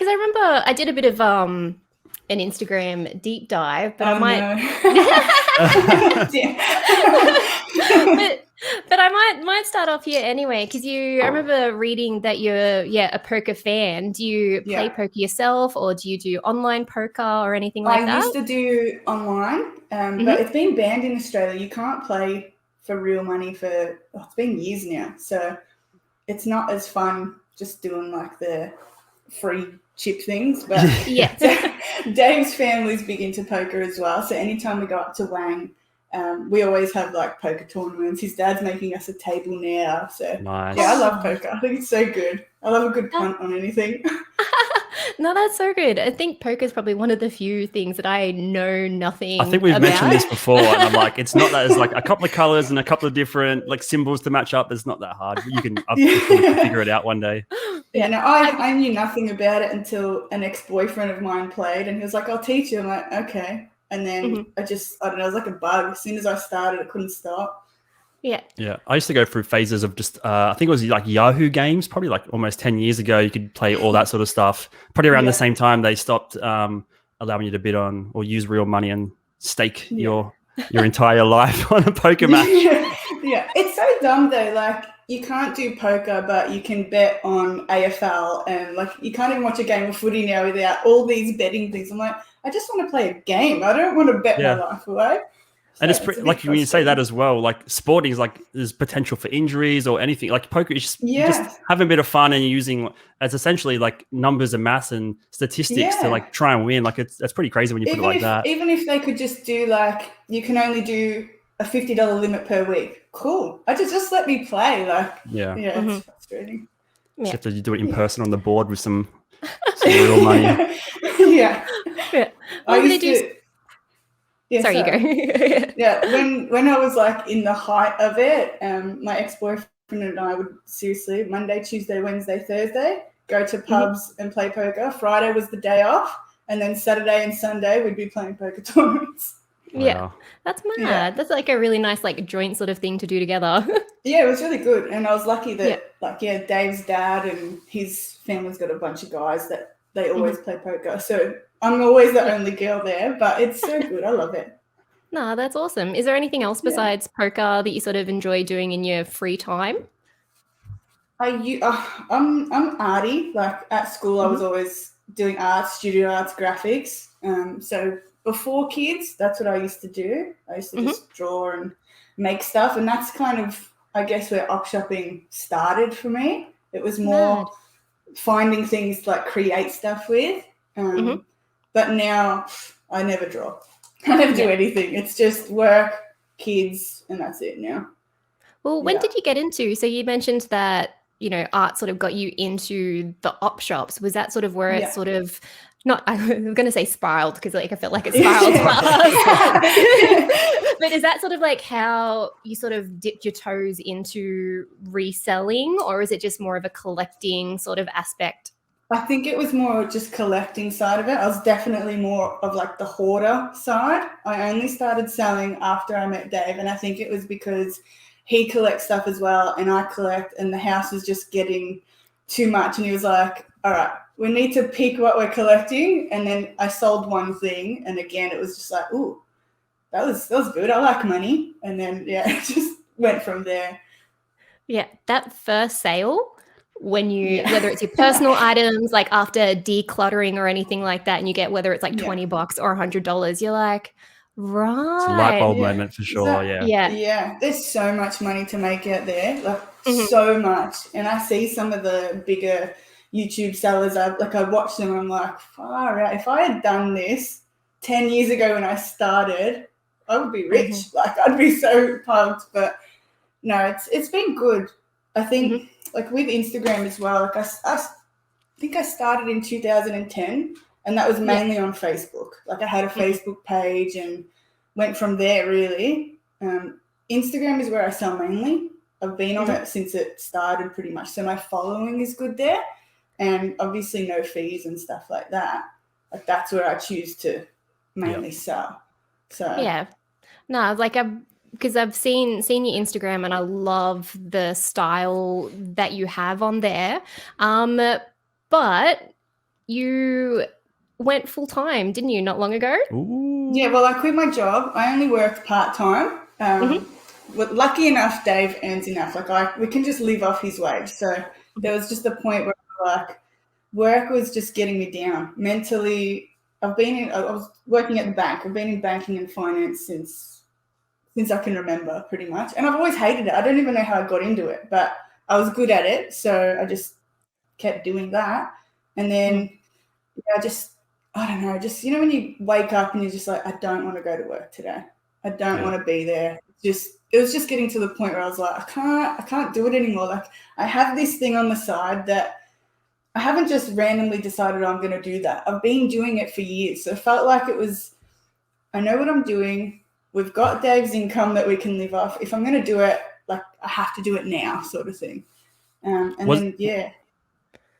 because I remember I did a bit of an Instagram deep dive, but I might but I might start off here anyway, because I remember reading that you're a poker fan. Do you play poker yourself, or do you do online poker or anything like that? I used to do online, but it's been banned in Australia. You can't play for real money it's been years now, so it's not as fun just doing like the free chip things. But Dave's family's big into poker as well, so anytime we go up to Wang, we always have like poker tournaments. His dad's making us a table now, so nice. I love poker. I think it's so good. I love a good punt on anything. No, that's so good. I think poker is probably one of the few things that I know nothing. I think we've mentioned this before, and I'm like, it's not that. It's like a couple of colors and a couple of different like symbols to match up. It's not that hard. You can figure it out one day. Yeah, no, I knew nothing about it until an ex-boyfriend of mine played, and he was like, "I'll teach you." I'm like, "Okay," and then I don't know, it was like a bug. As soon as I started, I couldn't stop. Yeah. I used to go through phases of just I think it was like Yahoo games, probably like almost 10 years ago. You could play all that sort of stuff. Probably around the same time they stopped allowing you to bid on or use real money and stake your entire life on a poker match. It's so dumb though. Like, you can't do poker, but you can bet on AFL, and like you can't even watch a game of footy now without all these betting things. I'm like, I just want to play a game. I don't want to bet my life away. And it's like when you say that as well, like sporting is like there's potential for injuries or anything. Like poker is just having a bit of fun, and you're using as essentially like numbers and maths and statistics to like try and win. Like that's pretty crazy when you put it like that. Even if they could just do like, you can only do a $50 limit per week. Cool. Just let me play. Like it's frustrating. You have to do it in person on the board with some real money. Sorry, you go. When I was like in the height of it, my ex-boyfriend and I would seriously Monday, Tuesday, Wednesday, Thursday go to pubs and play poker. Friday was the day off, and then Saturday and Sunday we'd be playing poker tournaments. Wow. Yeah, that's mad. Yeah. That's like a really nice like joint sort of thing to do together. Yeah, it was really good, and I was lucky that Dave's dad and his family's got a bunch of guys that they always play poker, so I'm always the only girl there, but it's so good. I love it. No, that's awesome. Is there anything else besides poker that you sort of enjoy doing in your free time? I'm arty. Like at school, I was always doing arts, studio arts, graphics. So before kids, that's what I used to do. I used to just draw and make stuff, and that's kind of, I guess, where op shopping started for me. It was more finding things to like create stuff with. But now I never draw. I never do anything. It's just work, kids, and that's it now. Well, when did you get into? So you mentioned that, art sort of got you into the op shops. Was that sort of where it sort of not, I was going to say spiraled, because like I felt like it spiraled fast. But is that sort of like how you sort of dipped your toes into reselling, or is it just more of a collecting sort of aspect? I think it was more just collecting side of it. I was definitely more of like the hoarder side. I only started selling after I met Dave, and I think it was because he collects stuff as well and I collect, and the house was just getting too much, and he was like, all right, we need to pick what we're collecting. And then I sold one thing, and again it was just like, ooh, that was good. I like money. And then it just went from there. Yeah, that first sale, when you whether it's your personal items, like after decluttering or anything like that, and you get whether it's like $20 or $100, you're like, right. It's a light bulb moment for sure. Yeah. There's so much money to make out there, like so much. And I see some of the bigger YouTube sellers. I watch them, and I'm like, far out. If I had done this 10 years ago when I started, I would be rich. Like I'd be so pumped. But no, it's been good. I think like with Instagram as well. Like I think I started in 2010, and that was mainly on Facebook. Like I had a Facebook page and went from there really. Instagram is where I sell mainly. I've been on it since it started pretty much. So my following is good there, and obviously no fees and stuff like that. Like that's where I choose to mainly sell. So no, like because I've seen your Instagram, and I love the style that you have on there. But you went full-time, didn't you, not long ago? Ooh. Yeah, well, I quit my job. I only worked part-time. But lucky enough, Dave earns enough. Like we can just live off his wage. So there was just a point where like work was just getting me down mentally. I was working at the bank. I've been in banking and finance since I can remember, pretty much. And I've always hated it. I don't even know how I got into it, but I was good at it. So I just kept doing that. And then I don't know, just, you know, when you wake up and you're just like, I don't want to go to work today. I don't want to be there. It was just getting to the point where I was like, I can't do it anymore. Like I have this thing on the side that I haven't just randomly decided I'm going to do that. I've been doing it for years. So it felt like I know what I'm doing. We've got Dave's income that we can live off. If I'm going to do it, like I have to do it now, sort of thing.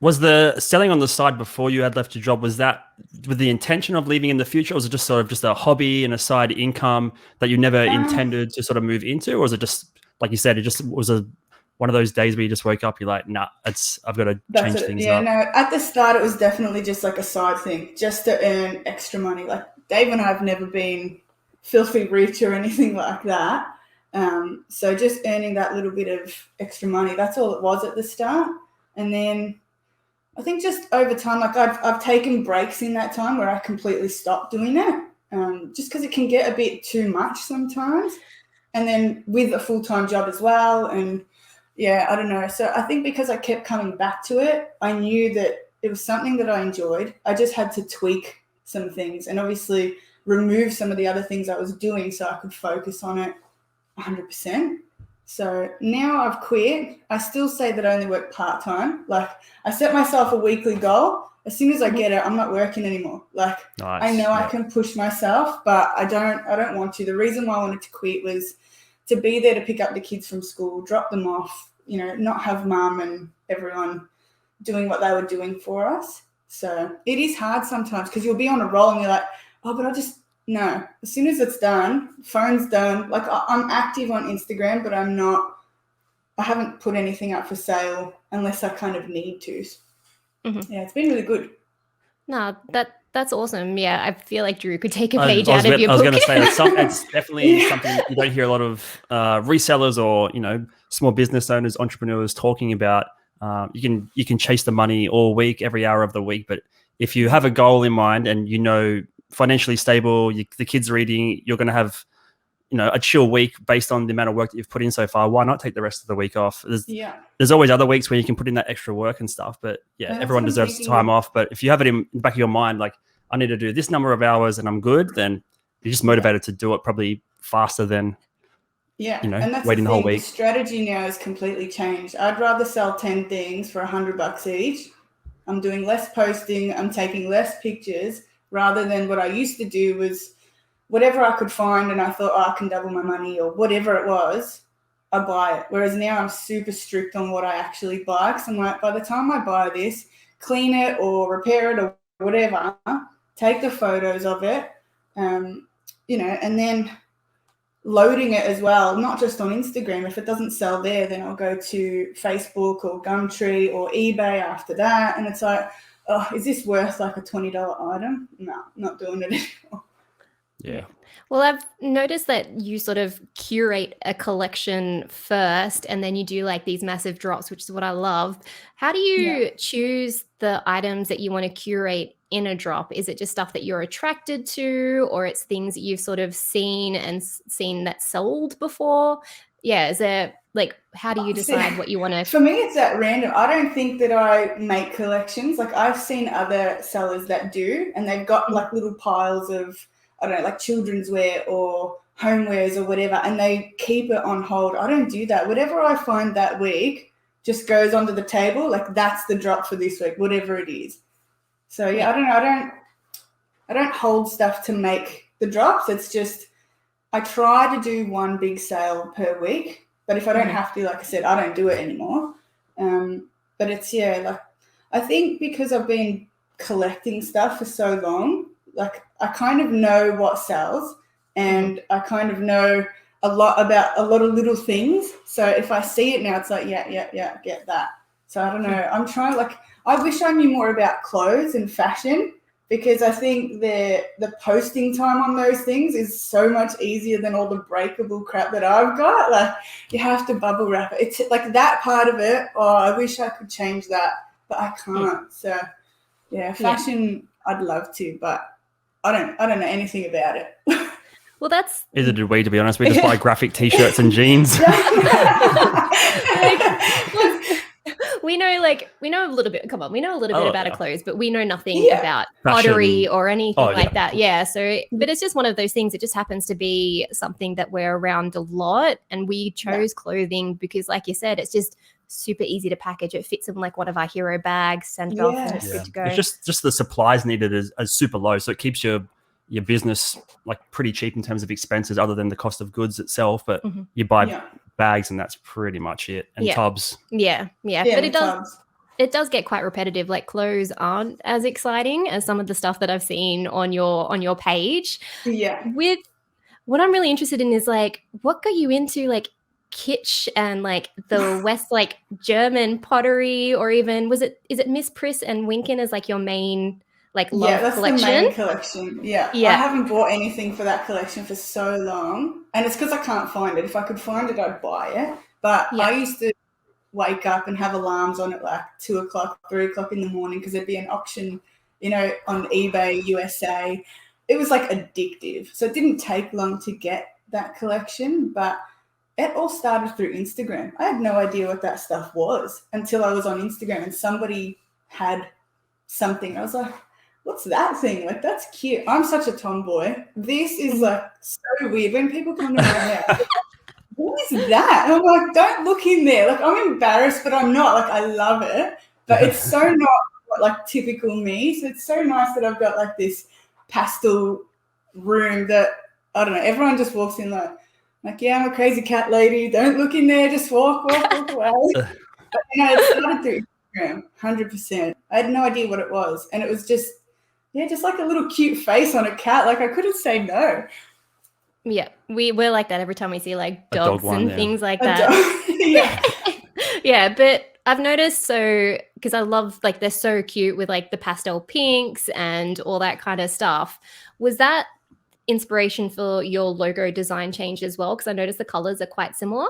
Was the selling on the side before you had left your job, was that with the intention of leaving in the future, or was it just sort of just a hobby and a side income that you never intended to sort of move into? Or was it just, like you said, it just was one of those days where you just woke up, you're like, nah, I've got to change things up? No, at the start it was definitely just like a side thing, just to earn extra money. Like Dave and I have never been filthy rich or anything like that. So just earning that little bit of extra money, that's all it was at the start. And then I think just over time, like I've taken breaks in that time where I completely stopped doing it, just because it can get a bit too much sometimes. And then with a full-time job as well. And yeah, I don't know. So I think because I kept coming back to it, I knew that it was something that I enjoyed. I just had to tweak some things and obviously remove some of the other things I was doing so I could focus on it 100%. So now I've quit. I still say that I only work part-time. Like I set myself a weekly goal. As soon as I get it, I'm not working anymore. Like nice. I know I can push myself, but I don't want to. The reason why I wanted to quit was to be there to pick up the kids from school, drop them off, you know, not have mum and everyone doing what they were doing for us. So it is hard sometimes because you'll be on a roll and you're like, oh, but no, as soon as it's done, phone's done. Like I'm active on Instagram, but I haven't put anything up for sale unless I kind of need to. Mm-hmm. Yeah, it's been really good. No, that's awesome. Yeah, I feel like Drew could take a page out of your book. I was going to say it's definitely something you don't hear a lot of resellers or, you know, small business owners, entrepreneurs talking about. You can chase the money all week, every hour of the week, but if you have a goal in mind and you know financially stable, the kids are eating, you're going to have, you know, a chill week based on the amount of work that you've put in so far. Why not take the rest of the week off? There's always other weeks where you can put in that extra work and stuff, but everyone deserves time off. But if you have it in the back of your mind, like I need to do this number of hours and I'm good, then you're just motivated to do it probably faster than and that's waiting the whole week. The strategy now has completely changed. I'd rather sell 10 things for $100 each. I'm doing less posting. I'm taking less pictures rather than what I used to do was whatever I could find and I thought, I can double my money or whatever it was, I buy it. Whereas now I'm super strict on what I actually buy because I'm like, by the time I buy this, clean it or repair it or whatever, take the photos of it, and then loading it as well, not just on Instagram. If it doesn't sell there, then I'll go to Facebook or Gumtree or eBay after that. And it's like, oh, is this worth like a $20 item? No, not doing it anymore. Yeah. Well, I've noticed that you sort of curate a collection first and then you do like these massive drops, which is what I love. How do you choose the items that you want to curate in a drop? Is it just stuff that you're attracted to, or it's things that you've sort of seen that sold before? Yeah. Is there like, how do you decide what you want to? For me, it's at random. I don't think that I make collections. Like I've seen other sellers that do, and they've got like little piles of, I don't know, like children's wear or homewares or whatever, and they keep it on hold. I don't do that. Whatever I find that week just goes onto the table. Like that's the drop for this week, whatever it is. So I don't know. I don't hold stuff to make the drops. It's just I try to do one big sale per week. But if I don't have to, like I said, I don't do it anymore. But it's like I think because I've been collecting stuff for so long, like I kind of know what sells and I kind of know a lot about a lot of little things. So if I see it now, it's like, yeah, get that. So I don't know. I'm trying, like, I wish I knew more about clothes and fashion, because I think the posting time on those things is so much easier than all the breakable crap that I've got. Like, you have to bubble wrap it. It's like that part of it. Oh, I wish I could change that, but I can't. So yeah, fashion, I'd love to, but I don't know anything about it. Well, that's either did we, to be honest. We just buy graphic T-shirts and jeans. we know a little bit. Come on, we know a little bit about our clothes, but we know nothing about fashion, pottery or anything like that. Yeah. Yeah. So, but it's just one of those things. It just happens to be something that we're around a lot, and we chose clothing because, like you said, it's just super easy to package. It fits in like one of our hero bags, send it off, and it's good to go. It's just the supplies needed is super low, so it keeps your business like pretty cheap in terms of expenses, other than the cost of goods itself. But you buy bags, and that's pretty much it. And tubs. Yeah. But it does get quite repetitive. Like, clothes aren't as exciting as some of the stuff that I've seen on your page. Yeah. With what I'm really interested in is like, what got you into like Kitsch and like the West, like German pottery, or even is it Miss Priss and Winkin as like your main like love that's collection? the main collection. Yeah. I haven't bought anything for that collection for so long, and it's because I can't find it. If I could find it, I'd buy it. But I used to wake up and have alarms on at like 2 o'clock, 3 o'clock in the morning, because there'd be an auction, on eBay USA. It was like addictive. So it didn't take long to get that collection, but it all started through Instagram. I had no idea what that stuff was until I was on Instagram and somebody had something. I was like, what's that thing? Like, that's cute. I'm such a tomboy. This is like so weird when people come to my house. What is that? And I'm like, don't look in there. Like, I'm embarrassed, but I'm not. Like, I love it, but it's so not like typical me. So it's so nice that I've got like this pastel room that, I don't know, everyone just walks in like, yeah, I'm a crazy cat lady. Don't look in there. Just walk away. But, it started through Instagram, 100%. I had no idea what it was. And it was just like a little cute face on a cat. Like, I couldn't say no. Yeah, we're like that every time we see like dogs and things like that. But I've noticed, so because I love, like, they're so cute with like the pastel pinks and all that kind of stuff. Was that inspiration for your logo design change as well? Because I noticed the colors are quite similar.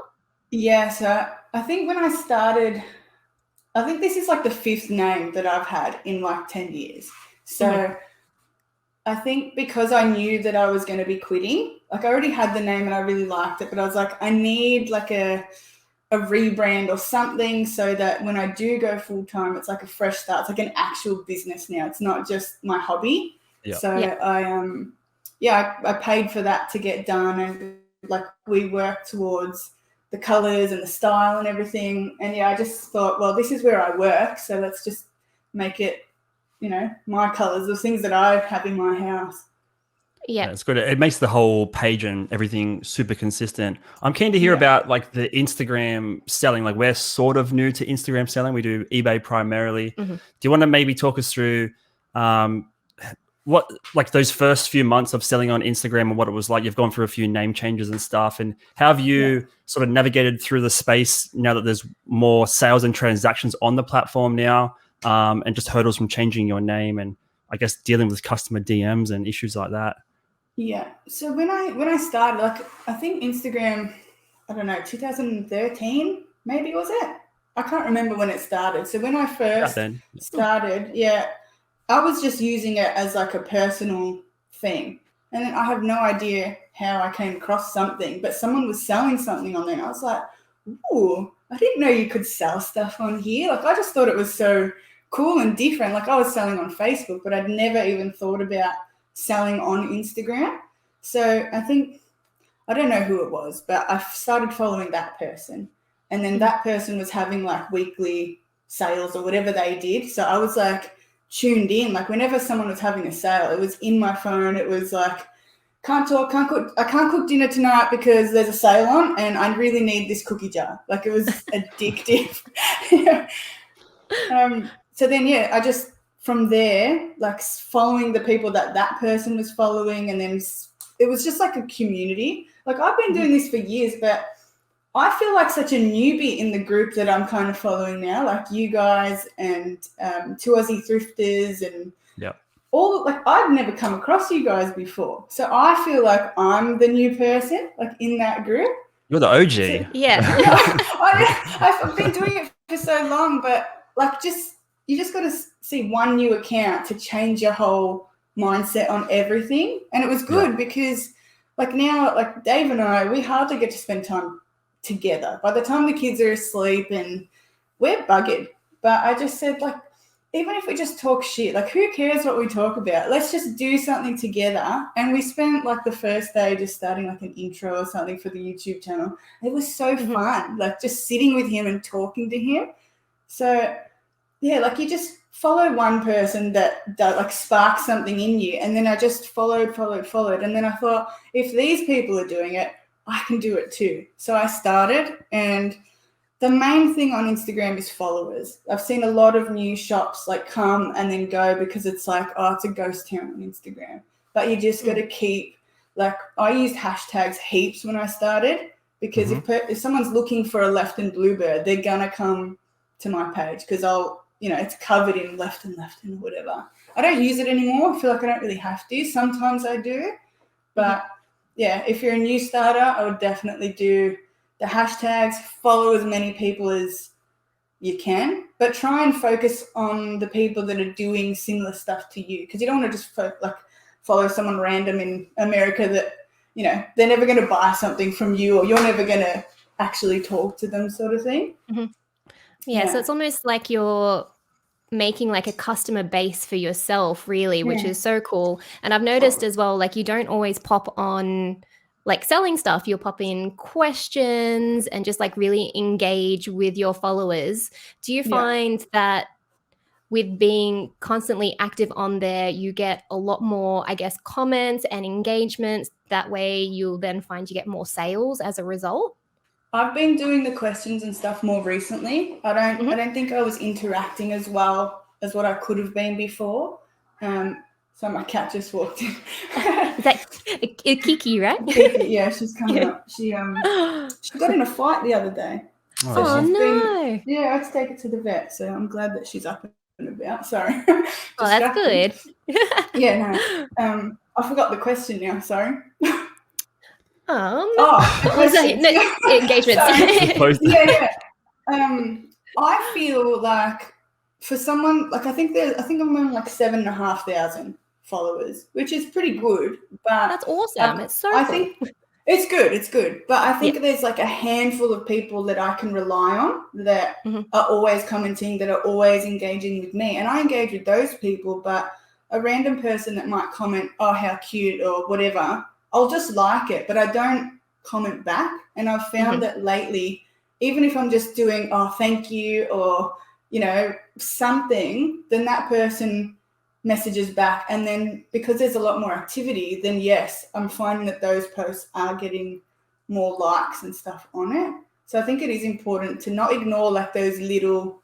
Yeah, so I think when I started, I think this is like the 5th name that I've had in like 10 years. So I think because I knew that I was going to be quitting, like, I already had the name and I really liked it, but I was like, I need like a rebrand or something so that when I do go full time, it's like a fresh start. It's like an actual business now. It's not just my hobby. So I paid for that to get done, and like we worked towards the colors and the style and everything. And I just thought, well, this is where I work, so let's just make it, my colors, the things that I have in my house. Yeah, it's good. It makes the whole page and everything super consistent. I'm keen to hear about like the Instagram selling. Like, we're sort of new to Instagram selling. We do eBay primarily. Do you want to maybe talk us through what, like, those first few months of selling on Instagram and what it was like? You've gone through a few name changes and stuff, and how have you sort of navigated through the space now that there's more sales and transactions on the platform now, and just hurdles from changing your name and I guess dealing with customer DMs and issues like that? Yeah. So when I started, like, I think Instagram, I don't know, 2013 maybe, was it? I can't remember when it started. So when I first started, I was just using it as like a personal thing. And then I have no idea how I came across something, but someone was selling something on there. And I was like, ooh, I didn't know you could sell stuff on here. Like, I just thought it was so cool and different. Like, I was selling on Facebook, but I'd never even thought about selling on Instagram. So I think, I don't know who it was, but I started following that person. And then that person was having like weekly sales or whatever they did. So I was like tuned in. Like, whenever someone was having a sale, it was in my phone. It was like, I can't cook dinner tonight because there's a sale on and I really need this cookie jar. Like, it was addictive. So then, I just, from there, like, following the people that person was following, and then it was just like a community. Like, I've been doing this for years, but I feel like such a newbie in the group that I'm kind of following now, like you guys and Two Aussie Thrifters and all, like I've never come across you guys before. So I feel like I'm the new person, like in that group. You're the OG. So, Yeah. I've been doing it for so long, but like you just got to see one new account to change your whole mindset on everything. And it was good because like now, like Dave and I, we hardly get to spend time together. By the time the kids are asleep and we're buggered. But I just said, like, even if we just talk shit, like who cares what we talk about? Let's just do something together. And we spent like the first day just starting like an intro or something for the YouTube channel. It was so fun, like just sitting with him and talking to him. So yeah, like you just follow one person that like sparks something in you. And then I just followed. And then I thought, if these people are doing it, I can do it too. So I started, and the main thing on Instagram is followers. I've seen a lot of new shops like come and then go because it's like, oh, it's a ghost town on Instagram. But you just got to keep, like, I used hashtags heaps when I started because if someone's looking for a left and bluebird, they're going to come to my page because it's covered in left and whatever. I don't use it anymore. I feel like I don't really have to. Sometimes I do. But yeah, if you're a new starter, I would definitely do the hashtags, follow as many people as you can, but try and focus on the people that are doing similar stuff to you, because you don't want to just follow someone random in America that, they're never going to buy something from you or you're never going to actually talk to them, sort of thing. Yeah, so it's almost like you're making like a customer base for yourself, really, which is so cool. And I've noticed as well, like you don't always pop on like selling stuff, you'll pop in questions and just like really engage with your followers. Do you find that with being constantly active on there, you get a lot more, I guess, comments and engagements? That way you'll then find you get more sales as a result? I've been doing the questions and stuff more recently. I don't think I was interacting as well as what I could have been before. So my cat just walked in. Is that Kiki, right? Kiki, yeah, she's coming up. She got in a fight the other day. Oh, no. I had to take her to the vet, so I'm glad that she's up and about. Sorry. Oh, that's good. Yeah, no. I forgot the question now, sorry. Engagements. Yeah. I feel like for someone, like I think I'm on like 7,500 followers, which is pretty good. But that's awesome. It's so I think it's good. But I think there's like a handful of people that I can rely on that are always commenting, that are always engaging with me. And I engage with those people, but a random person that might comment, oh, how cute or whatever, I'll just like it, but I don't comment back. And I've found that lately, even if I'm just doing, oh, thank you, or, something, then that person messages back. And then because there's a lot more activity, then yes, I'm finding that those posts are getting more likes and stuff on it. So I think it is important to not ignore like those little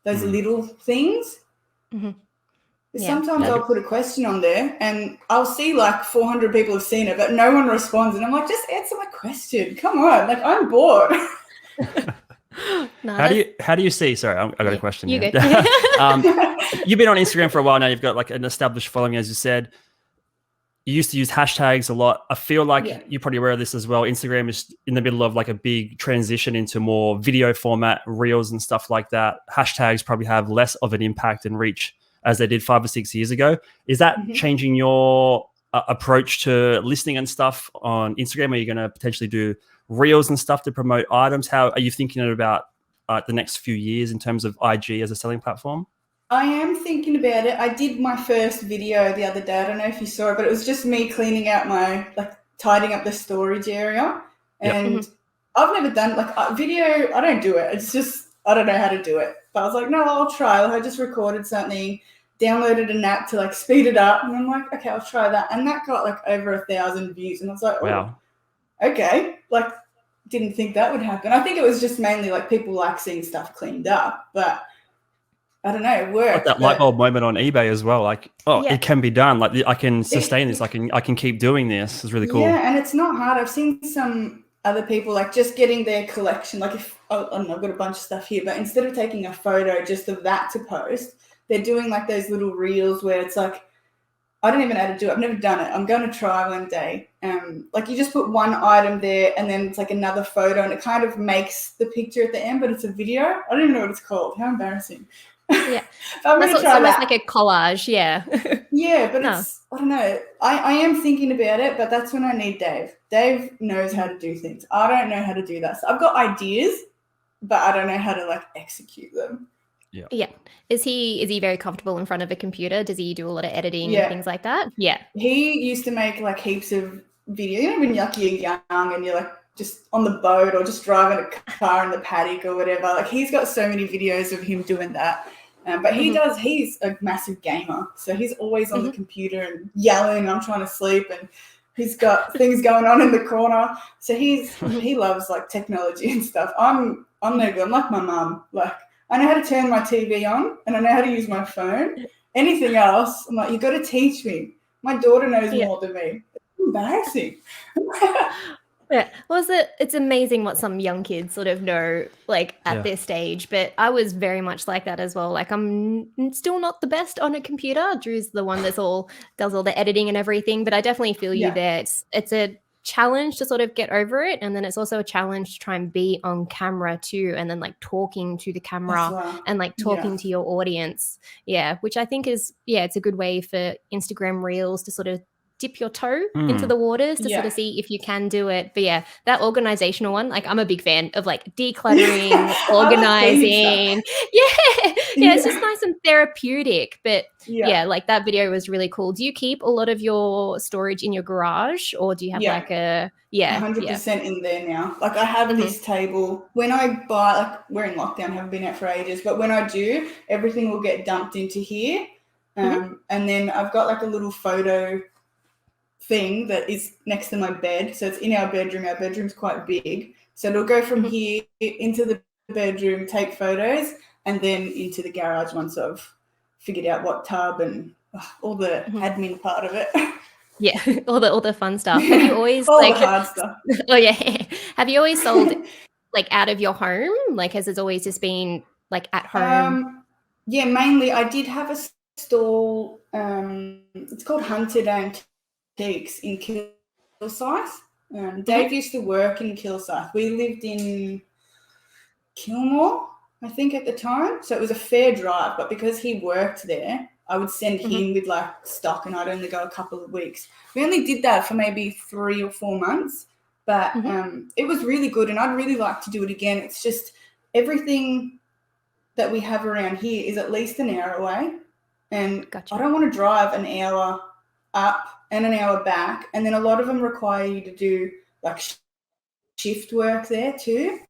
things. Sometimes I'll put a question on there and I'll see like 400 people have seen it, but no one responds. And I'm like, just answer my question. Come on. Like, I'm bored. No, how do you see? Sorry, I got a question. You here. go. You've been on Instagram for a while now. You've got like an established following, as you said. You used to use hashtags a lot. I feel like you're probably aware of this as well. Instagram is in the middle of like a big transition into more video format, reels and stuff like that. Hashtags probably have less of an impact and reach as they did 5 or 6 years ago. Is that changing your approach to listing and stuff on Instagram? Are you going to potentially do reels and stuff to promote items? How are you thinking about the next few years in terms of IG as a selling platform? I am thinking about it. I did my first video the other day. I don't know if you saw it, but it was just me cleaning out tidying up the storage area. And I've never done video. I don't do it. It's just, I don't know how to do it. But I was like, no, I'll try. I just recorded something, downloaded an app to like speed it up. And I'm like, okay, I'll try that. And that got like over 1,000 views. And I was like, wow. Okay. Like, didn't think that would happen. I think it was just mainly like people like seeing stuff cleaned up. But I don't know, it worked. Like that light bulb moment on eBay as well. Like, it can be done. Like, I can sustain this. I can keep doing this. It's really cool. Yeah, and it's not hard. I've seen some other people, like just getting their collection. Like if, I don't know, I've got a bunch of stuff here, but instead of taking a photo just of that to post, they're doing like those little reels where it's like, I don't even know how to do it. I've never done it. I'm going to try one day. Like you just put one item there and then it's like another photo and it kind of makes the picture at the end, but it's a video. I don't even know what it's called. How embarrassing. Yeah. I'm going to try almost that. like a collage. Yeah. Yeah, but it's, I don't know. I am thinking about it, but that's when I need Dave. Dave knows how to do things. I don't know how to do that. So I've got ideas, but I don't know how to like execute them. Yeah. Is he very comfortable in front of a computer? Does he do a lot of editing and things like that? Yeah. He used to make like heaps of videos. You know when you're young and you're like just on the boat or just driving a car in the paddock or whatever. Like he's got so many videos of him doing that. But he's a massive gamer. So he's always on the computer and yelling, I'm trying to sleep, and he's got things going on in the corner. So he loves like technology and stuff. I'm no good. I'm like my mum. Like I know how to turn my TV on and I know how to use my phone. Anything else, I'm like, you got to teach me. My daughter knows more than me. It's embarrassing. Yeah, well, it's amazing what some young kids sort of know, like at this stage. But I was very much like that as well. Like I'm still not the best on a computer. Drew's the one does all the editing and everything. But I definitely feel you there. It's a challenge to sort of get over it, and then it's also a challenge to try and be on camera too, and then like talking to the camera and like talking to your audience. Yeah, which I think is it's a good way for Instagram Reels to sort of dip your toe into the waters to sort of see if you can do it. But that organizational one, like I'm a big fan of like decluttering, organizing. It's just nice and therapeutic. But like that video was really cool. Do you keep a lot of your storage in your garage, or do you have like a 100% in there now? Like I have this table. When I buy, like we're in lockdown, haven't been out for ages, but when I do, everything will get dumped into here. And then I've got like a little photo thing that is next to my bed. So it's in our bedroom. Our bedroom's quite big. So it'll go from here into the bedroom, take photos, and then into the garage once I've figured out what tub and all the admin part of it. Yeah, all the fun stuff. Have you always all the hard stuff. Oh yeah. Have you always sold like out of your home? Like has it always just been like at home? Yeah, mainly. I did have a stall. It's called Hunted Antiques in Kilsyth. Dave used to work in Kilsyth. We lived in Kilmore, I think, at the time. So it was a fair drive, but because he worked there, I would send him with like stock and I'd only go a couple of weeks. We only did that for maybe 3 or 4 months, but it was really good and I'd really like to do it again. It's just everything that we have around here is at least an hour away, and I don't want to drive an hour up and an hour back, and then a lot of them require you to do like shift work there too.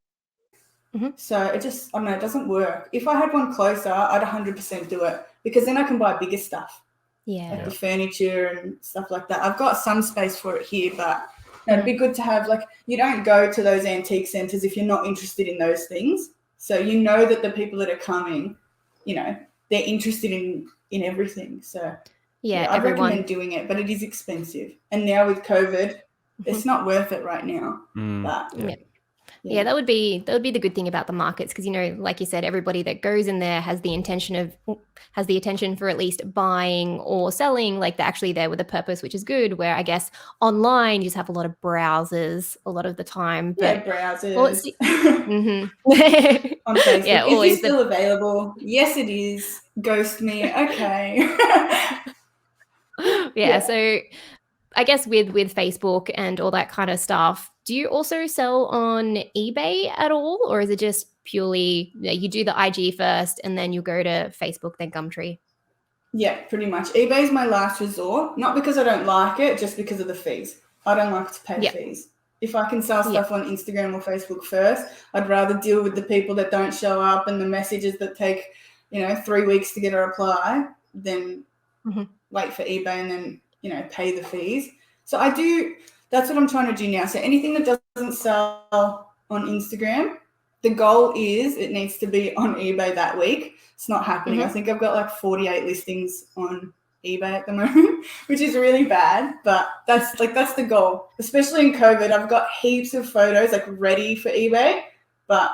So it just, I don't know, it doesn't work. If I had one closer, I'd 100% do it, because then I can buy bigger stuff, like the furniture and stuff like that. I've got some space for it here, but it'd be good to have, like, you don't go to those antique centres if you're not interested in those things. So you know that the people that are coming, you know, they're interested in everything. So I'd recommend doing it, but it is expensive. And now with COVID, it's not worth it right now. But yeah, that would be the good thing about the markets, because, you know, like you said, everybody that goes in there has the intention for at least buying or selling. Like they're actually there with a purpose, which is good. Where I guess online you just have a lot of browsers a lot of the time. But, browsers. Well, on Facebook. Yeah, is this still available? Yes, it is. Ghost me. Okay. So I guess with Facebook and all that kind of stuff, do you also sell on eBay at all, or is it just purely you do the IG first and then you go to Facebook, then Gumtree? Yeah, pretty much. eBay is my last resort, not because I don't like it, just because of the fees. I don't like to pay fees. If I can sell stuff on Instagram or Facebook first, I'd rather deal with the people that don't show up and the messages that take, 3 weeks to get a reply than wait for eBay and then, pay the fees. So that's what I'm trying to do now. So anything that doesn't sell on Instagram, the goal is it needs to be on eBay that week. It's not happening. I think I've got like 48 listings on eBay at the moment, which is really bad, but that's the goal. Especially in COVID, I've got heaps of photos like ready for eBay, but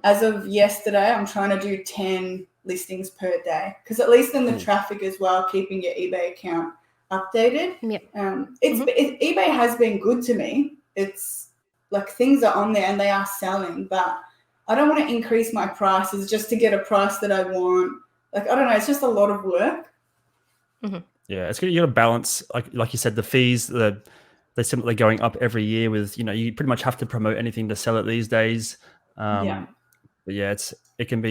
as of yesterday, I'm trying to do 10 listings per day, because at least then the traffic as well, keeping your eBay account updated. eBay has been good to me. It's like things are on there and they are selling, but I don't want to increase my prices just to get a price that I want. Like, I don't know, it's just a lot of work. Yeah, it's good. You got to balance, like you said, the fees. They're simply going up every year. With you pretty much have to promote anything to sell it these days. But yeah, it can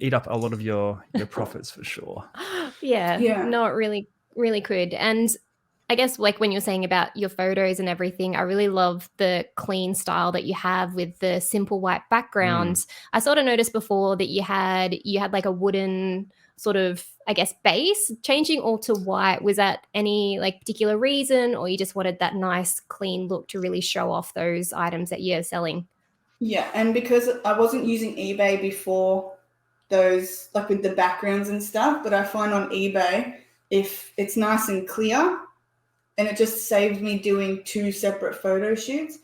eat up a lot of your profits for sure. No, it really could. And I guess like when you're saying about your photos and everything, I really love the clean style that you have with the simple white backgrounds. I sort of noticed before that you had like a wooden sort of, I guess, base. Changing all to white, was that any like particular reason, or you just wanted that nice clean look to really show off those items that you're selling? Yeah, and because I wasn't using eBay before those, like with the backgrounds and stuff, but I find on eBay, if it's nice and clear and it just saves me doing 2 separate photo shoots,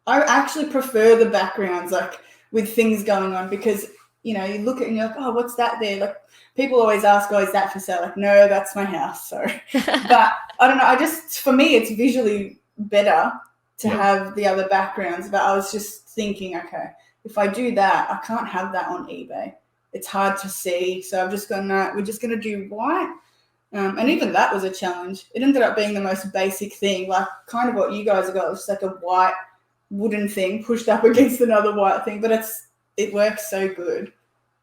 I actually prefer the backgrounds like with things going on, because you look at it and you're like, oh, what's that there? Like people always ask, oh, is that for sale? Like, no, that's my house. Sorry. But I don't know. For me, it's visually better to have the other backgrounds. But I was just thinking, okay, if I do that, I can't have that on eBay. It's hard to see. So I've just gone, no, we're just going to do white. And even that was a challenge. It ended up being the most basic thing, like kind of what you guys have got. It's like a white wooden thing pushed up against another white thing, but it works so good.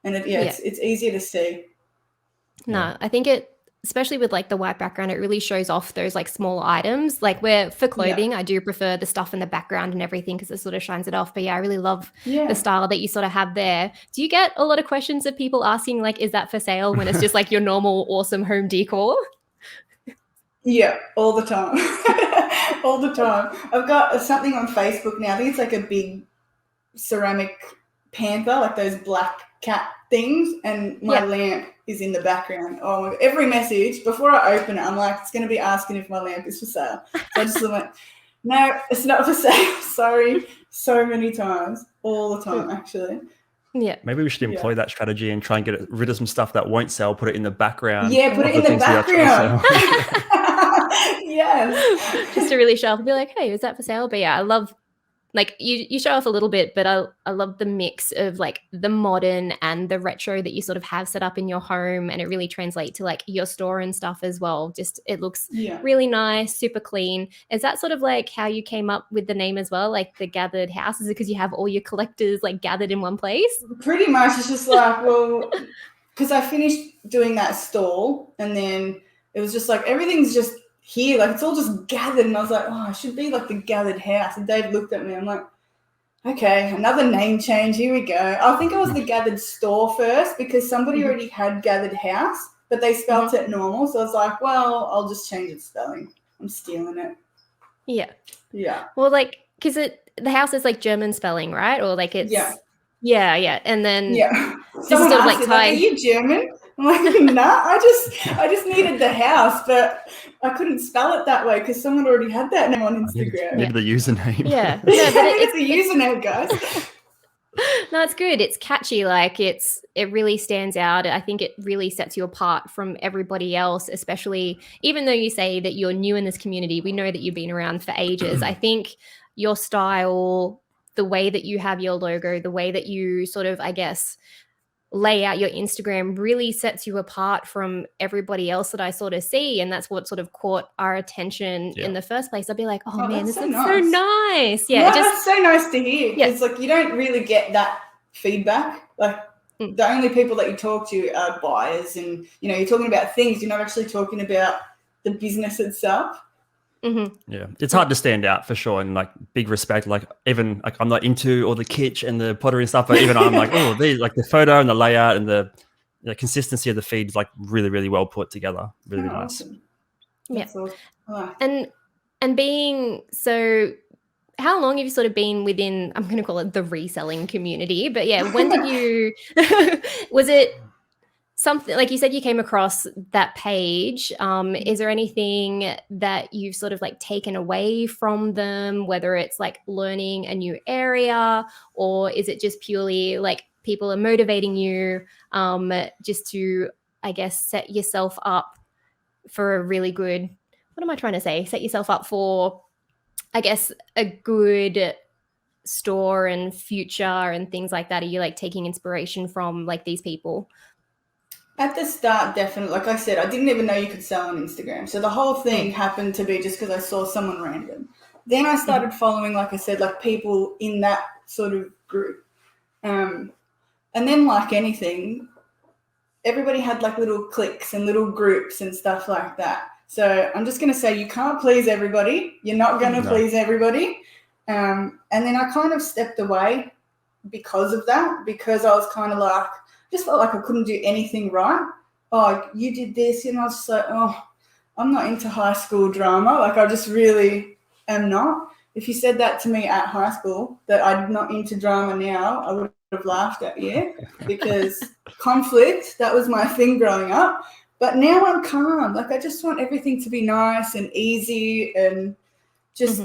And it's easier to see. No, I think especially with like the white background, it really shows off those like small items. Like where for clothing, I do prefer the stuff in the background and everything because it sort of shines it off. But yeah, I really love the style that you sort of have there. Do you get a lot of questions of people asking like, is that for sale, when it's just like your normal awesome home decor? Yeah, all the time. All the time. I've got something on Facebook now. I think it's like a big ceramic panther, like those black cat things, and my lamp is in the background. Oh my God. Every message before I open it, I'm like, it's going to be asking if my lamp is for sale. So I just went, no, it's not for sale. Sorry. So many times, all the time, actually. Yeah. Maybe we should employ that strategy and try and get rid of some stuff that won't sell, put it in the background. Yeah, put it in the background. Yes. Just to really show off and be like, hey, is that for sale? But yeah, I love, like you show off a little bit, but I love the mix of like the modern and the retro that you sort of have set up in your home, and it really translates to like your store and stuff as well. Just it looks really nice, super clean. Is that sort of like how you came up with the name as well, like the Gathered House? Is it because you have all your collectors like gathered in one place? Pretty much. It's just like, well, because I finished doing that stall and then it was just like everything's just here, like it's all just gathered, and I was like, oh, I should be like the Gathered House. And Dave looked at me, I'm like, okay, another name change, here we go. I think it was the Gathered Store first because somebody already had Gathered House, but they spelt it normal, so I was like, well, I'll just change its spelling. I'm stealing it. Yeah. Well, like, because the house is like German spelling, right? Or like it's yeah, and then someone sort of asked me, like, are you German? I'm like, nah, I just needed the house, but I couldn't spell it that way because someone already had that name on Instagram. Maybe the username. Yeah. No, but it's the username, guys. No, it's good. It's catchy. Like it really stands out. I think it really sets you apart from everybody else, especially even though you say that you're new in this community. We know that you've been around for ages. I think your style, the way that you have your logo, the way that you sort of, I guess, lay out your Instagram really sets you apart from everybody else that I sort of see. And that's what sort of caught our attention in the first place. I'd be like, oh man, this looks so nice. Yeah. That's so nice to hear. Yeah. It's like you don't really get that feedback. Like the only people that you talk to are buyers, and you're talking about things, you're not actually talking about the business itself. Yeah, it's hard to stand out for sure, and like big respect. Like even like I'm not into all the kitsch and the pottery and stuff, but even I'm like, oh, these like the photo and the layout and the consistency of the feed is like really, really well put together. Really nice. Awesome. Yeah, awesome. And being so, how long have you sort of been within? I'm going to call it the reselling community, but yeah, when did you? Was it something like you said, you came across that page. Is there anything that you've sort of like taken away from them, whether it's like learning a new area, or is it just purely like people are motivating you just to, I guess, set yourself up for a really good, what am I trying to say? Set yourself up for, I guess, a good store and future and things like that? Are you like taking inspiration from like these people? At the start, definitely. Like I said, I didn't even know you could sell on Instagram. So the whole thing happened to be just because I saw someone random. Then I started following, like I said, like people in that sort of group. And then like anything, everybody had like little cliques and little groups and stuff like that. So I'm just going to say you can't please everybody. You're not going to please everybody. And then I kind of stepped away because of that, because I was kind of like, just felt like I couldn't do anything right. Oh, you did this. And I was just like, oh, I'm not into high school drama. Like I just really am not. If you said that to me at high school, that I'm not into drama now, I would have laughed at you, because conflict, that was my thing growing up. But now I'm calm. Like I just want everything to be nice and easy and just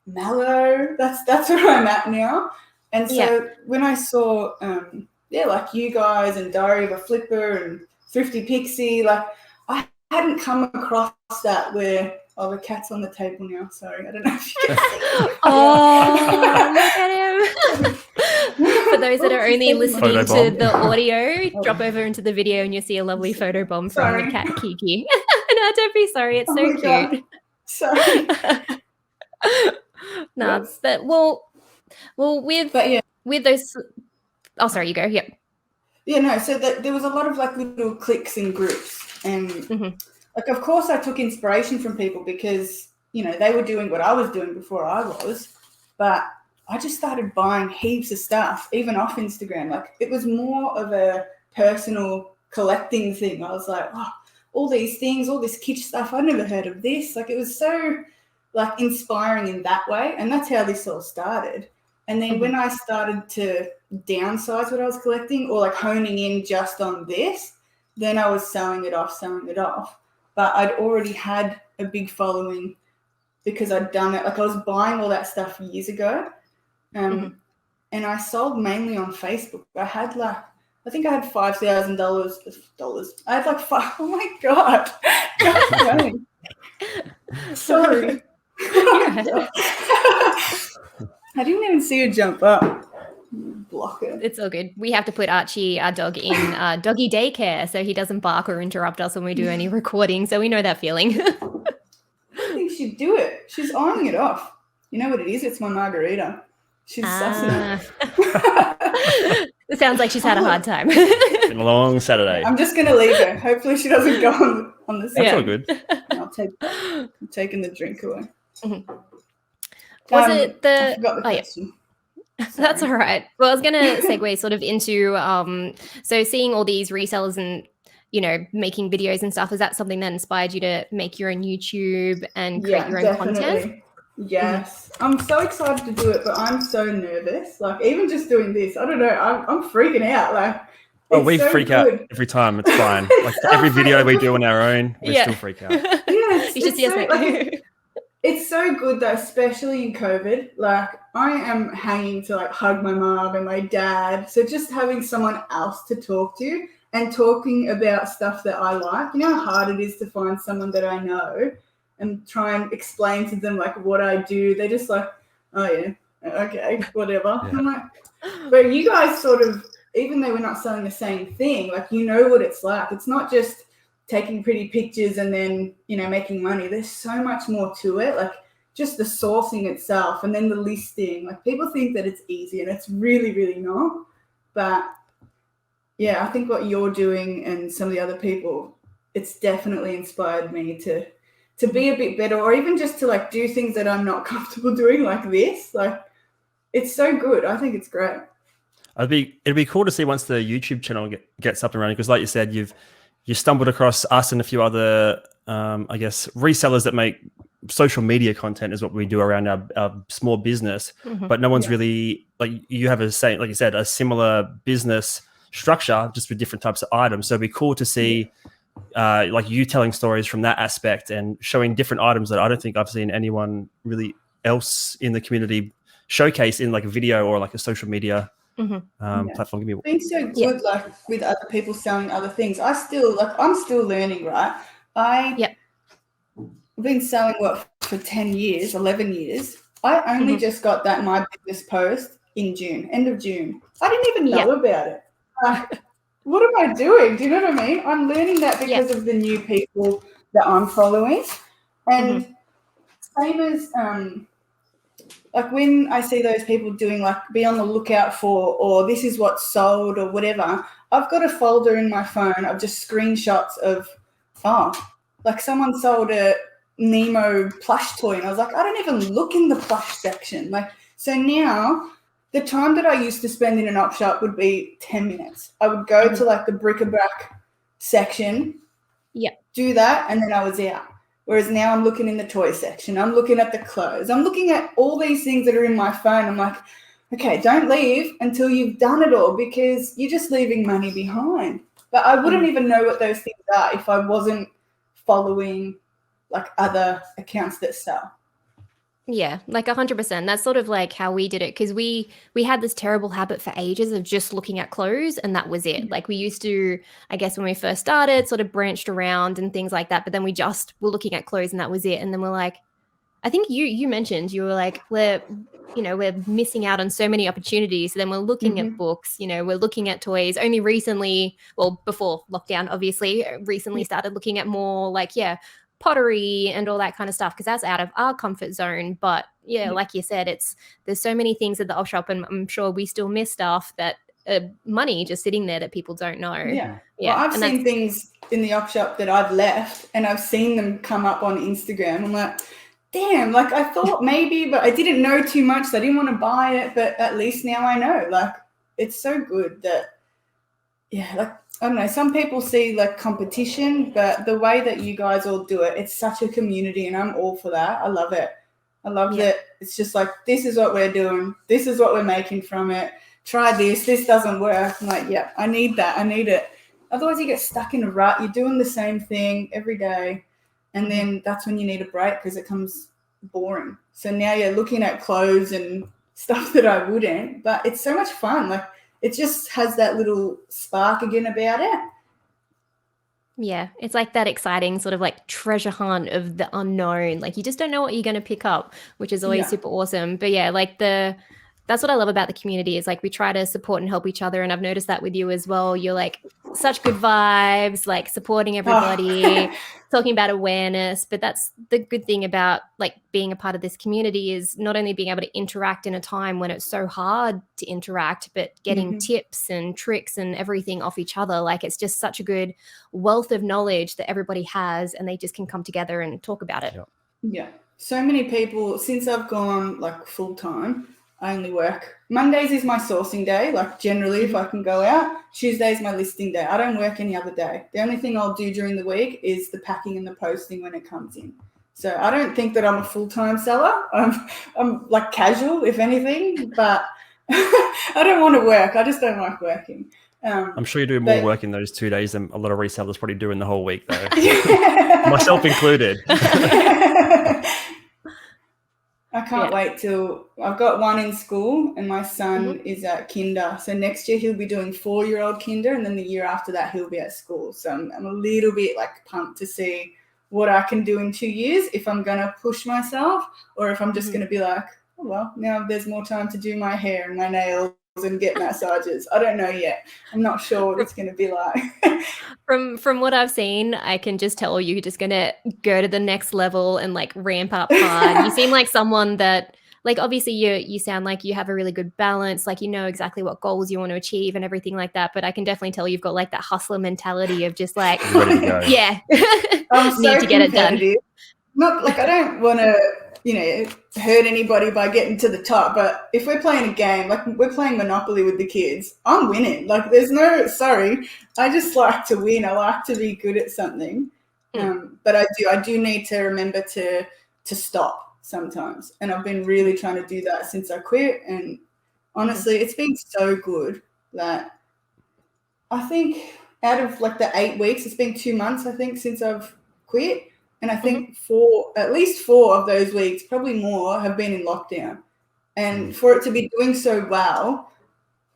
mellow. That's where I'm at now. And so when I saw like you guys and Diary of a Flipper and Thrifty Pixie, like I hadn't come across that where, oh, the cat's on the table now. Sorry, I don't know if you can see. Oh, look at him. For those that are only listening to the audio, drop over into the video and you'll see a lovely photo bomb from the cat Kiki. No, don't be sorry. It's so cute. God. Sorry. No, but well, with those. Oh, sorry, you go. Yep. Yeah, no. So there was a lot of like little cliques and groups, and like of course I took inspiration from people because they were doing what I was doing before I was, but I just started buying heaps of stuff, even off Instagram. Like it was more of a personal collecting thing. I was like, oh, all these things, all this kitsch stuff. I'd never heard of this. Like it was so like inspiring in that way, and that's how this all started. And then when I started to downsize what I was collecting, or like honing in just on this, then I was selling it off. But I'd already had a big following because I'd done it. Like I was buying all that stuff years ago. And I sold mainly on Facebook. I had like, I think I had $5,000. I had like oh my God. Sorry. I didn't even see her jump up. Block it. It's all good. We have to put Archie, our dog, in doggy daycare so he doesn't bark or interrupt us when we do any recording. So we know that feeling. I think she'd do it. She's eyeing it off. You know what it is? It's my margarita. She's sussing it. It sounds like she's had a hard time. It's been a long Saturday. I'm just going to leave her. Hopefully she doesn't go on the That's all good. I'm taking the drink away. Was it the... I forgot the question. That's all right. Well, I was going to segue sort of into, so seeing all these resellers and, making videos and stuff, is that something that inspired you to make your own YouTube and create your own content? Yes. I'm so excited to do it, but I'm so nervous. Like, even just doing this, I don't know, I'm freaking out. Like, we freak out every time. It's fine. Like every video we do on our own, we still freak out. Yes. You should see us It's so good though, especially in COVID. Like I am hanging to like hug my mom and my dad. So just having someone else to talk to and talking about stuff that I like. You know how hard it is to find someone that I know and try and explain to them like what I do. They're just like, oh yeah, okay, whatever. Yeah. I'm like, but you guys sort of, even though we're not selling the same thing, like you know what it's like. It's not just taking pretty pictures and then, making money. There's so much more to it, like just the sourcing itself and then the listing. Like people think that it's easy and it's really, really not. But yeah, I think what you're doing and some of the other people, it's definitely inspired me to be a bit better, or even just to like do things that I'm not comfortable doing like this. Like it's so good. I think it's great. It'd be cool to see once the YouTube channel gets up and running, because like you said, you stumbled across us and a few other, I guess, resellers that make social media content is what we do around our small business. But no one's really, like you have like you said, a similar business structure, just with different types of items. So it'd be cool to see like you telling stories from that aspect and showing different items that I don't think I've seen anyone really else in the community showcase in like a video or like a social media platform. Being so good, like with other people selling other things. I'm still learning, right? I've been selling for 10 years, 11 years. I only just got that My Business post in June, end of June. I didn't even know about it. What am I doing? Do you know what I mean? I'm learning that because of the new people that I'm following. And same as like when I see those people doing like be on the lookout for, or this is what's sold or whatever, I've got a folder in my phone of just screenshots of, like someone sold a Nemo plush toy, and I was like, I don't even look in the plush section. Like, so now the time that I used to spend in an op shop would be 10 minutes. I would go to like the bric-a-brac section, do that, and then I was out. Whereas now I'm looking in the toy section. I'm looking at the clothes. I'm looking at all these things that are in my phone. I'm like, okay, don't leave until you've done it all, because you're just leaving money behind. But I wouldn't even know what those things are if I wasn't following like other accounts that sell. Yeah, like 100%. That's sort of like how we did it, because we had this terrible habit for ages of just looking at clothes, and that was it. Like we used to, I guess when we first started, sort of branched around and things like that, but then we just were looking at clothes and that was it. And then we're like, I think you mentioned, you were like, we're missing out on so many opportunities. So then we're looking at books, we're looking at toys. Only recently, well, before lockdown, obviously, recently started looking at more like, pottery and all that kind of stuff, because that's out of our comfort zone. But like you said, there's so many things at the op shop, and I'm sure we still miss stuff that money just sitting there that people don't know. Well, I've seen things in the op shop that I've left, and I've seen them come up on Instagram. I'm like, damn, like I thought maybe, but I didn't know too much, so I didn't want to buy it. But at least now I know. Like, it's so good that like, I don't know, some people see like competition, but the way that you guys all do it, it's such a community, and I'm all for that. I love it. I love that it's just like, this is what we're doing. This is what we're making from it. Try this. This doesn't work. I'm like, I need that. I need it. Otherwise you get stuck in a rut. You're doing the same thing every day. And then that's when you need a break, because it comes boring. So now you're looking at clothes and stuff that I wouldn't, but it's so much fun. Like, it just has that little spark again about it. Yeah, it's like that exciting sort of like treasure hunt of the unknown. Like, you just don't know what you're going to pick up, which is always super awesome. But like that's what I love about the community, is like we try to support and help each other. And I've noticed that with you as well. You're like such good vibes, like supporting everybody, talking about awareness. But that's the good thing about like being a part of this community, is not only being able to interact in a time when it's so hard to interact, but getting tips and tricks and everything off each other. Like, it's just such a good wealth of knowledge that everybody has, and they just can come together and talk about it. Yeah. So many people, since I've gone like full time, I only work. Mondays is my sourcing day, like generally if I can go out. Tuesday's my listing day. I don't work any other day. The only thing I'll do during the week is the packing and the posting when it comes in. So I don't think that I'm a full-time seller. I'm like casual, if anything, but I don't want to work. I just don't like working. I'm sure you do more work in those 2 days than a lot of resellers probably do in the whole week, though. Myself included. I can't wait till I've got one in school, and my son is at kinder. So next year he'll be doing 4-year-old kinder, and then the year after that he'll be at school. So I'm a little bit like pumped to see what I can do in 2 years, if I'm going to push myself, or if I'm just going to be like, oh, well, now there's more time to do my hair and my nails and get massages. I don't know yet. I'm not sure what it's going to be like. From what I've seen, I can just tell you're just going to go to the next level and like ramp up hard. You seem like someone that, like, obviously you sound like you have a really good balance, like you know exactly what goals you want to achieve and everything like that. But I can definitely tell you've got like that hustler mentality of just like, I'm so need to get it done. Not like I don't want to, hurt anybody by getting to the top. But if we're playing a game, like we're playing Monopoly with the kids, I'm winning. Like there's no sorry. I just like to win. I like to be good at something. But I do need to remember to stop sometimes. And I've been really trying to do that since I quit. And honestly, it's been so good that I think out of like the 8 weeks, it's been 2 months, I think, since I've quit. And I think at least 4 of those weeks, probably more, have been in lockdown. And for it to be doing so well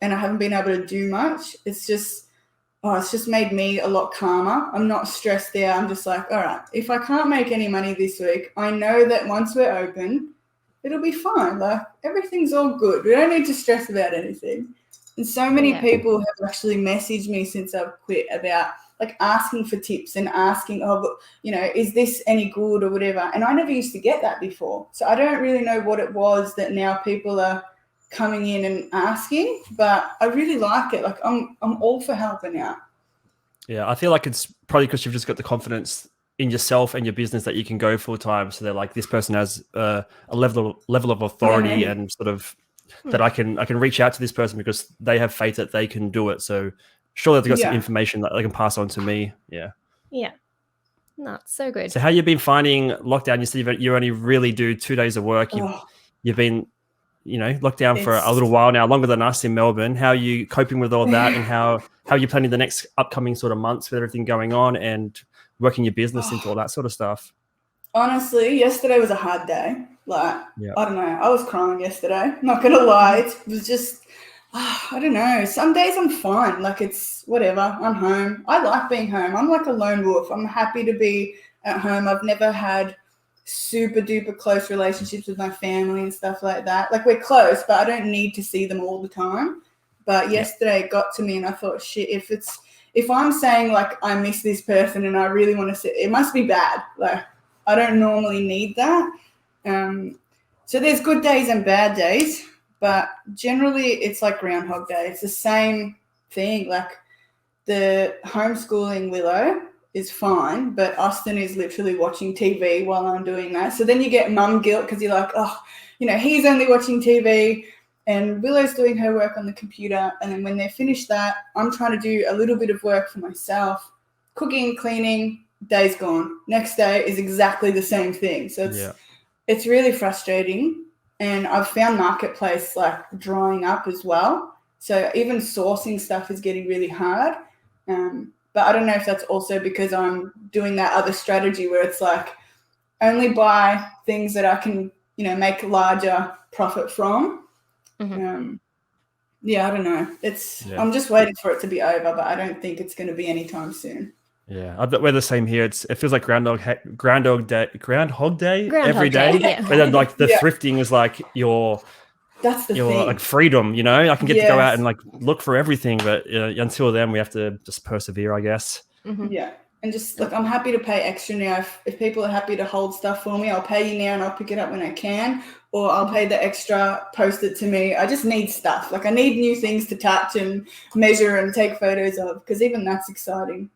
and I haven't been able to do much, it's just made me a lot calmer. I'm not stressed out. I'm just like, all right, if I can't make any money this week, I know that once we're open, it'll be fine. Like, everything's all good. We don't need to stress about anything. And so many people have actually messaged me since I've quit about like asking for tips and asking, is this any good or whatever? And I never used to get that before. So I don't really know what it was that now people are coming in and asking, but I really like it. Like, I'm all for helping out. Yeah, I feel like it's probably because you've just got the confidence in yourself and your business that you can go full time. So they're like, this person has a level of authority and sort of that I can reach out to this person because they have faith that they can do it. So surely they've got some information that they can pass on to me. Yeah. Yeah. No, it's so good. So how you been finding lockdown? You said you only really do 2 days of work. You've been, locked down for a little while now, longer than us in Melbourne. How are you coping with all that, and how are you planning the next upcoming sort of months with everything going on and working your business into all that sort of stuff? Honestly, yesterday was a hard day. Like, I don't know. I was crying yesterday. Not going to lie. It was just, I don't know. Some days I'm fine. Like, it's whatever. I'm home. I like being home. I'm like a lone wolf. I'm happy to be at home. I've never had super duper close relationships with my family and stuff like that. Like, we're close, but I don't need to see them all the time. But yesterday it got to me and I thought, shit, if I'm saying like I miss this person and I really want to see, it must be bad. Like, I don't normally need that. So there's good days and bad days, but generally it's like Groundhog Day. It's the same thing. Like, the homeschooling Willow is fine, but Austin is literally watching TV while I'm doing that. So then you get mum guilt because you're like, he's only watching TV and Willow's doing her work on the computer. And then when they're finished that, I'm trying to do a little bit of work for myself, cooking, cleaning, day's gone. Next day is exactly the same thing. So it's really frustrating. And I've found Marketplace like drying up as well. So even sourcing stuff is getting really hard. But I don't know if that's also because I'm doing that other strategy where it's like only buy things that I can, make larger profit from. I don't know. I'm just waiting for it to be over, but I don't think it's going to be anytime soon. Yeah, we're the same here. It feels like Groundhog Day every day. Yeah. But then like the thrifting is like your thing. Like freedom, I can get to go out and like look for everything, but until then we have to just persevere, I guess. Yeah, and just like I'm happy to pay extra now. If people are happy to hold stuff for me, I'll pay you now and I'll pick it up when I can, or I'll pay the extra, post it to me. I just need stuff. Like, I need new things to touch and measure and take photos of, because even that's exciting.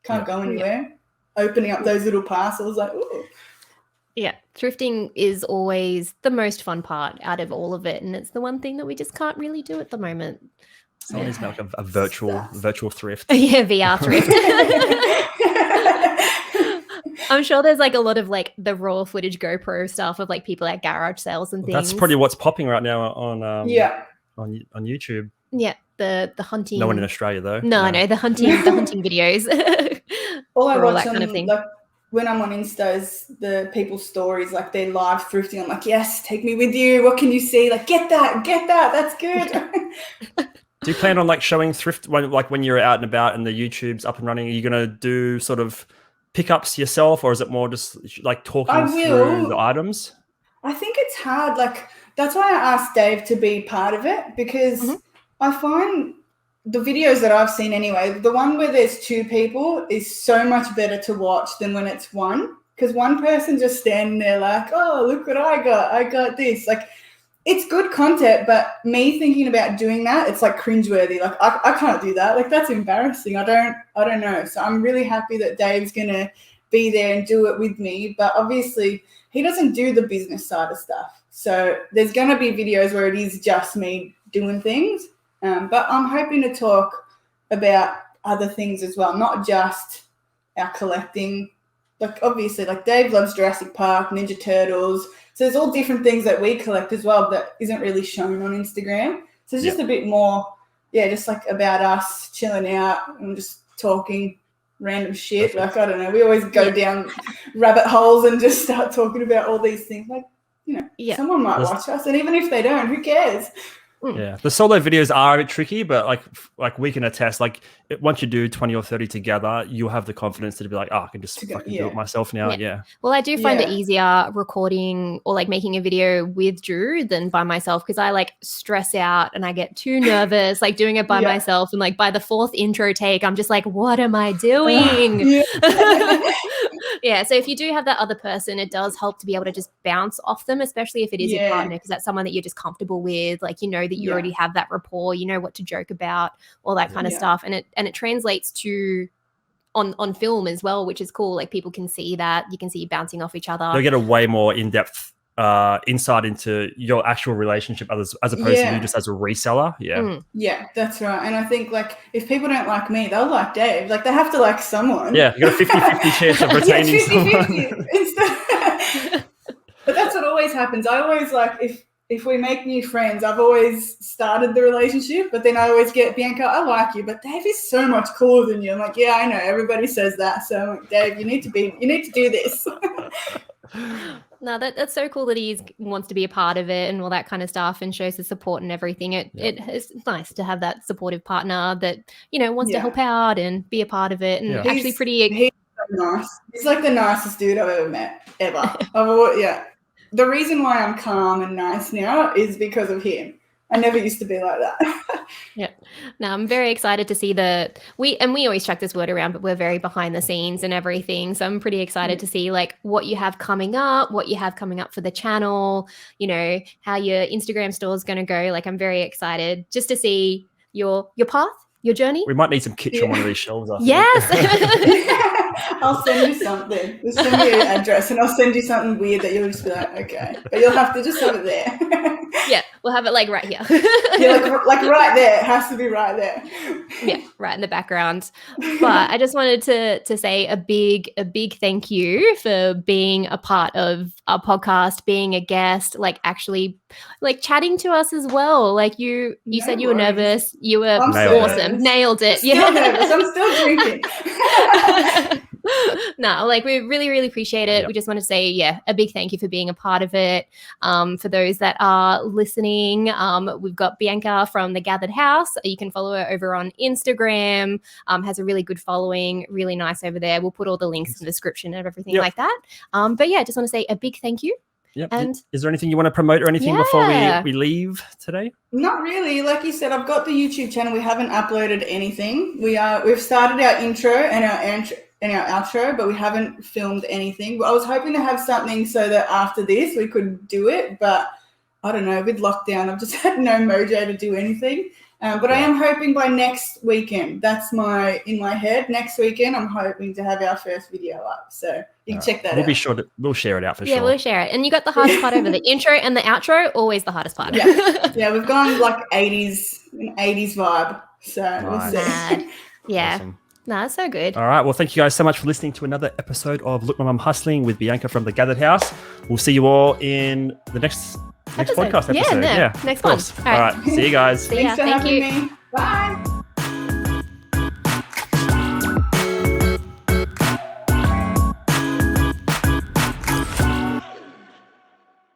Can't go anywhere. Opening up those little parcels, like, ooh. Yeah, thrifting is always the most fun part out of all of it, and it's the one thing that we just can't really do at the moment. Someone needs to make a virtual thrift. Yeah, VR thrift. I'm sure there's like a lot of like the raw footage GoPro stuff of like people at garage sales and things. That's probably what's popping right now on YouTube. Yeah, the hunting. No one in Australia though. No, the hunting videos. All I watch that kind of thing. Like, when I'm on Insta is the people's stories, like they're live thrifting. I'm like, yes, take me with you. What can you see? Like, get that. That's good. Do you plan on like showing thrift when you're out and about and the YouTube's up and running? Are you going to do sort of pickups yourself, or is it more just like talking through the items? I think it's hard. Like, that's why I asked Dave to be part of it, because I find the videos that I've seen anyway, the one where there's 2 people is so much better to watch than when it's one, because one person just standing there like, oh, look what I got this. Like, it's good content, but me thinking about doing that, it's like cringeworthy. Like, I can't do that. Like, that's embarrassing. I don't know. So I'm really happy that Dave's going to be there and do it with me. But obviously he doesn't do the business side of stuff. So there's going to be videos where it is just me doing things. But I'm hoping to talk about other things as well, not just our collecting. Like, obviously, like Dave loves Jurassic Park, Ninja Turtles. So there's all different things that we collect as well that isn't really shown on Instagram. So it's just a bit more just like about us chilling out and just talking random shit. Like, I don't know, we always go down rabbit holes and just start talking about all these things. Like, someone might watch us, and even if they don't, who cares? Yeah, the solo videos are a bit tricky, but like we can attest, like once you do 20 or 30 together, you'll have the confidence to be like, I can just fucking do it myself now. Yeah. Well, I do find it easier recording or like making a video with Drew than by myself, because I like stress out and I get too nervous, like doing it by myself. And like by the 4th intro take, I'm just like, what am I doing? So if you do have that other person, it does help to be able to just bounce off them, especially if it is your partner, because that's someone that you're just comfortable with. Like, that you already have that rapport, you know what to joke about, all that kind of stuff. And it translates to on film as well, which is cool. Like people can see that. You can see you bouncing off each other. They'll get a way more in-depth insight into your actual relationship as opposed to you just as a reseller. Yeah, that's right. And I think like if people don't like me, they'll like Dave. Like they have to like someone. Yeah, you got a 50-50 chance of retaining someone. But that's what always happens. I always like if we make new friends, I've always started the relationship, but then I always get, Bianca, I like you, but Dave is so much cooler than you. I'm like, yeah, I know. Everybody says that. So I'm like, Dave, you need to do this. No, that's so cool that he wants to be a part of it and all that kind of stuff and shows the support and everything. It's nice to have that supportive partner that, wants to help out and be a part of it. And actually he's so nice. He's like the nicest dude I've ever met, ever. The reason why I'm calm and nice now is because of him. I never used to be like that. No, I'm very excited to see we always chuck this word around, but we're very behind the scenes and everything. So I'm pretty excited to see like what you have coming up for the channel, how your Instagram store is going to go. Like I'm very excited just to see your path, your journey. We might need some Kitsch on one of these shelves. Yes. I'll send you something. Just send me your address and I'll send you something weird that you'll just be like, okay. But you'll have to just have it there. Yeah, we'll have it like right here. like right there. It has to be right there. Yeah, right in the background. But I just wanted to say a big thank you for being a part of our podcast, being a guest, like actually like chatting to us as well. Like you said you were nervous. You were awesome. Nailed it. Still nervous. I'm still drinking. No, like we really, really appreciate it. We just want to say, a big thank you for being a part of it. For those that are listening, we've got Bianca from the Gathered Haus. You can follow her over on Instagram. Has a really good following, really nice over there. We'll put all the links in the description and everything like that. But I just want to say a big thank you. Yep. And is there anything you want to promote or anything before we leave today? Not really. Like you said, I've got the YouTube channel. We haven't uploaded anything. We've started our intro and our outro, but we haven't filmed anything. I was hoping to have something so that after this we could do it, but I don't know, with lockdown, I've just had no mojo to do anything. But I am hoping by next weekend, that's in my head, next weekend, I'm hoping to have our first video up. So you can check that out. We'll share it out for sure. Yeah, we'll share it. And you got the hardest part over the intro and the outro, always the hardest part. Yeah, we've gone like 80s vibe. So we'll see. Yeah. Awesome. No, that's so good. All right. Well, thank you guys so much for listening to another episode of Look My Mum Hustling with Bianca from the Gathered Haus. We'll see you all in the next podcast episode. Next one. All right. See you guys. See ya. Thanks for having me. Bye.